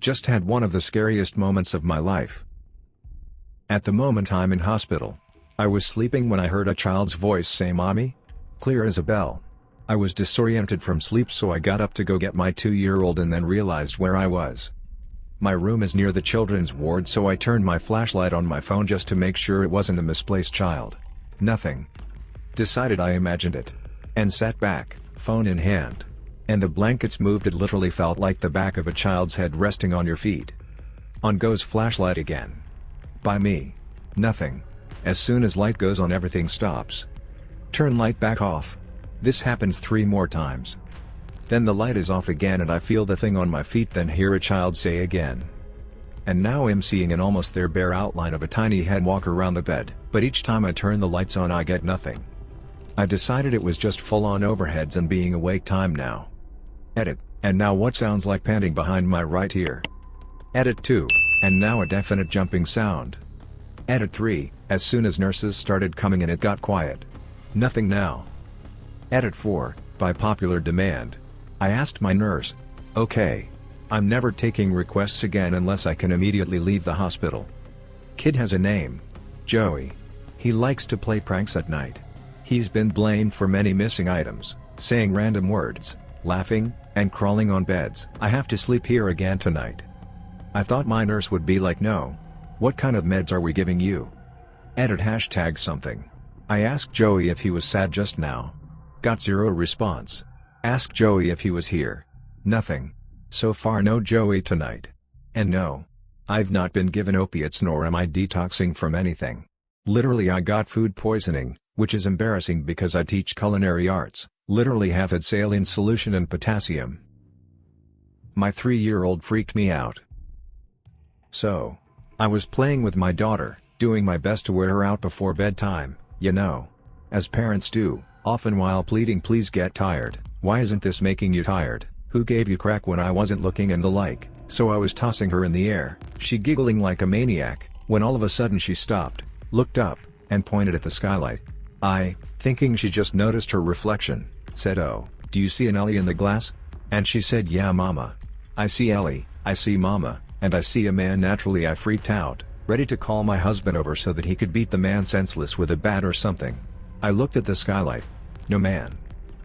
Just had one of the scariest moments of my life. At the moment I'm in hospital. I was sleeping when I heard a child's voice say "Mommy?" Clear as a bell. I was disoriented from sleep, so I got up to go get my 2-year-old and then realized where I was. My room is near the children's ward, so I turned my flashlight on my phone just to make sure it wasn't a misplaced child. Nothing. Decided I imagined it. And sat back, phone in hand. And the blankets moved. It literally felt like the back of a child's head resting on your feet. On goes flashlight again. By me. Nothing. As soon as light goes on, everything stops. Turn light back off. This happens 3 more times. Then the light is off again and I feel the thing on my feet, then hear a child say again. And now I'm seeing an almost there bare outline of a tiny head walk around the bed, but each time I turn the lights on I get nothing. I decided it was just full-on overheads and being awake time now. Edit, and now what sounds like panting behind my right ear. Edit 2, and now a definite jumping sound. Edit 3, as soon as nurses started coming in it got quiet. Nothing now. Edit 4, by popular demand. I asked my nurse, "Okay. I'm never taking requests again unless I can immediately leave the hospital." Kid has a name. Joey. He likes to play pranks at night. He's been blamed for many missing items, saying random words, laughing, and crawling on beds. I have to sleep here again tonight. I thought my nurse would be like, "No. What kind of meds are we giving you?" Edit hashtag something. I asked Joey if he was sad just now. Got 0 response. Asked Joey if he was here. Nothing. So far no Joey tonight. And no. I've not been given opiates nor am I detoxing from anything. Literally I got food poisoning, which is embarrassing because I teach culinary arts, literally have had saline solution and potassium. My 3-year-old freaked me out. So. I was playing with my daughter, doing my best to wear her out before bedtime, you know. As parents do, often while pleading, "Please get tired, why isn't this making you tired, who gave you crack when I wasn't looking," and the like, so I was tossing her in the air, she giggling like a maniac, when all of a sudden she stopped, looked up, and pointed at the skylight. I, thinking she just noticed her reflection, said, "Oh, do you see an Ellie in the glass?" And she said, "Yeah mama. I see Ellie, I see mama, and I see a man." Naturally I freaked out, ready to call my husband over so that he could beat the man senseless with a bat or something. I looked at the skylight. No man.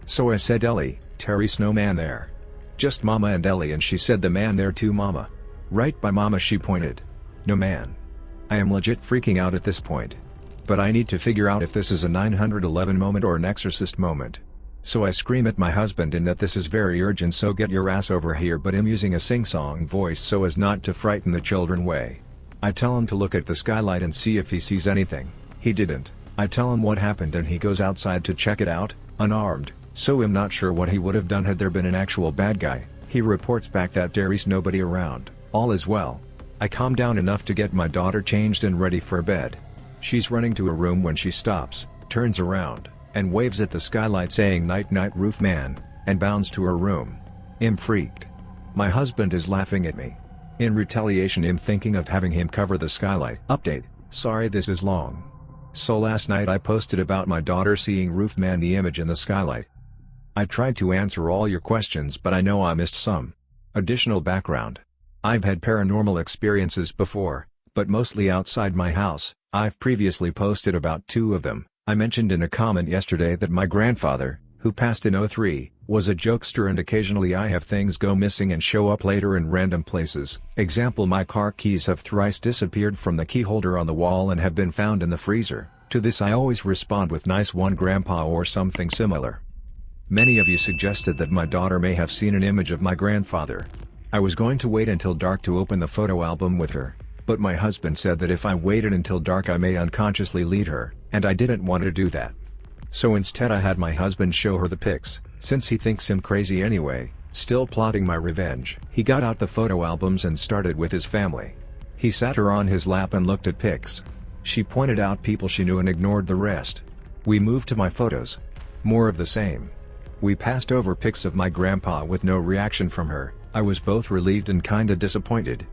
So I said, "Ellie, Terry's no man there. Just mama and Ellie," and she said, "The man there too mama. Right by mama," she pointed. No man. I am legit freaking out at this point. But I need to figure out if this is a 911 moment or an exorcist moment. So I scream at my husband in that this is very urgent, so get your ass over here, but I'm using a sing-song voice so as not to frighten the children away. I tell him to look at the skylight and see if he sees anything. He didn't. I tell him what happened and he goes outside to check it out, unarmed, so I'm not sure what he would have done had there been an actual bad guy. He reports back that there's nobody around, all is well. I calm down enough to get my daughter changed and ready for bed. She's running to her room when she stops, turns around, and waves at the skylight saying "Night night roof man," and bounds to her room. I'm freaked. My husband is laughing at me. In retaliation I'm thinking of having him cover the skylight. Update, sorry this is long. So last night I posted about my daughter seeing roof man, the image in the skylight. I tried to answer all your questions but I know I missed some. Additional background. I've had paranormal experiences before, but mostly outside my house. I've previously posted about 2 of them. I mentioned in a comment yesterday that my grandfather, who passed in '03, was a jokester and occasionally I have things go missing and show up later in random places. Example, my car keys have thrice disappeared from the key holder on the wall and have been found in the freezer. To this I always respond with "Nice one grandpa" or something similar. Many of you suggested that my daughter may have seen an image of my grandfather. I was going to wait until dark to open the photo album with her, but my husband said that if I waited until dark I may unconsciously lead her, and I didn't want to do that. So instead I had my husband show her the pics, since he thinks I'm crazy anyway, still plotting my revenge. He got out the photo albums and started with his family. He sat her on his lap and looked at pics. She pointed out people she knew and ignored the rest. We moved to my photos. More of the same. We passed over pics of my grandpa with no reaction from her. I was both relieved and kinda disappointed.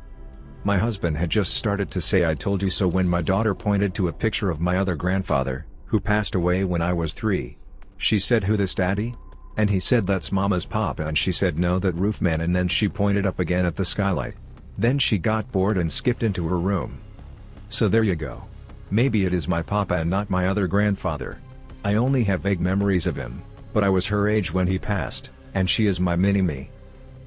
My husband had just started to say "I told you so" when my daughter pointed to a picture of my other grandfather, who passed away when I was 3. She said, "Who, this daddy?" And he said, "That's mama's papa," and she said, "No, that roof man," and then she pointed up again at the skylight. Then she got bored and skipped into her room. So there you go. Maybe it is my papa and not my other grandfather. I only have vague memories of him, but I was her age when he passed, and she is my mini-me.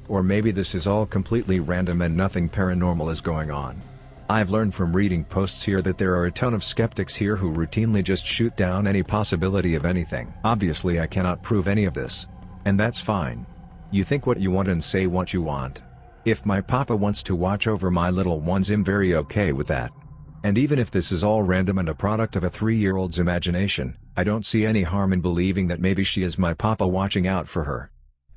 Or maybe this is all completely random and nothing paranormal is going on. I've learned from reading posts here that there are a ton of skeptics here who routinely just shoot down any possibility of anything. Obviously I cannot prove any of this. And that's fine. You think what you want and say what you want. If my papa wants to watch over my little ones, I'm very okay with that. And even if this is all random and a product of a 3-year-old's imagination, I don't see any harm in believing that maybe she is my papa watching out for her.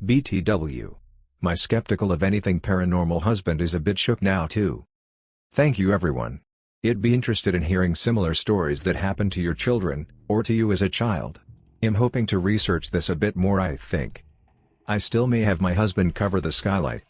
BTW. My skeptical of anything paranormal husband is a bit shook now too. Thank you everyone. I'd be interested in hearing similar stories that happened to your children, or to you as a child. I'm hoping to research this a bit more. I think I still may have my husband cover the skylight,